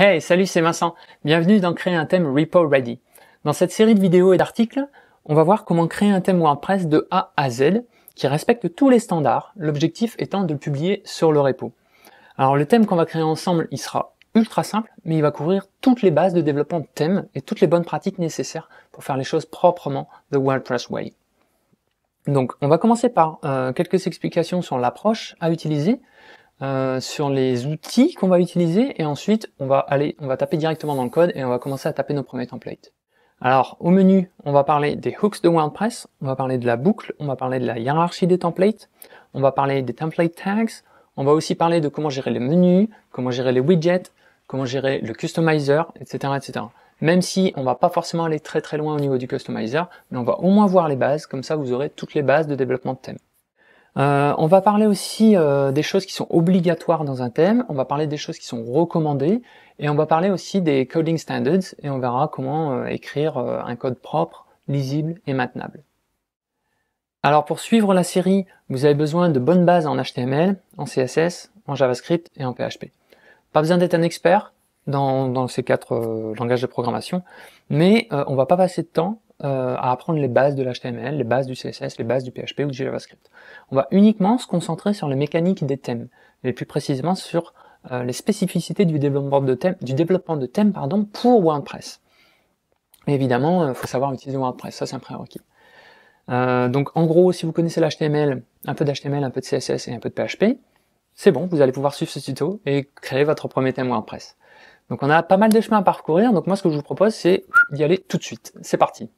Hey, salut, c'est Vincent. Bienvenue dans Créer un thème Repo Ready. Dans cette série de vidéos et d'articles, on va voir comment créer un thème WordPress de A à Z qui respecte tous les standards, l'objectif étant de le publier sur le repo. Alors le thème qu'on va créer ensemble, il sera ultra simple, mais il va couvrir toutes les bases de développement de thème et toutes les bonnes pratiques nécessaires pour faire les choses proprement the WordPress way. Donc on va commencer par quelques explications sur l'approche à utiliser, sur les outils qu'on va utiliser, et ensuite on va taper directement dans le code et on va commencer à taper nos premiers templates. Alors au menu, on va parler des hooks de WordPress, on va parler de la boucle, on va parler de la hiérarchie des templates, on va parler des template tags, on va aussi parler de comment gérer les menus, comment gérer les widgets, comment gérer le customizer, etc., etc. Même si on va pas forcément aller très très loin au niveau du customizer, mais on va au moins voir les bases, comme ça vous aurez toutes les bases de développement de thème. On va parler aussi des choses qui sont obligatoires dans un thème, on va parler des choses qui sont recommandées, et on va parler aussi des coding standards, et on verra comment écrire un code propre, lisible et maintenable. Alors pour suivre la série, vous avez besoin de bonnes bases en HTML, en CSS, en JavaScript et en PHP. Pas besoin d'être un expert dans ces quatre langages de programmation, mais on va pas passer de temps à apprendre les bases de l'HTML, les bases du CSS, les bases du PHP ou du JavaScript. On va uniquement se concentrer sur les mécaniques des thèmes, et plus précisément sur les spécificités du développement de thème, pour WordPress. Et évidemment, il faut savoir utiliser WordPress, ça c'est un prérequis. Donc en gros, si vous connaissez l'HTML, un peu d'HTML, un peu de CSS et un peu de PHP, c'est bon, vous allez pouvoir suivre ce tuto et créer votre premier thème WordPress. Donc on a pas mal de chemins à parcourir, donc moi ce que je vous propose c'est d'y aller tout de suite. C'est parti.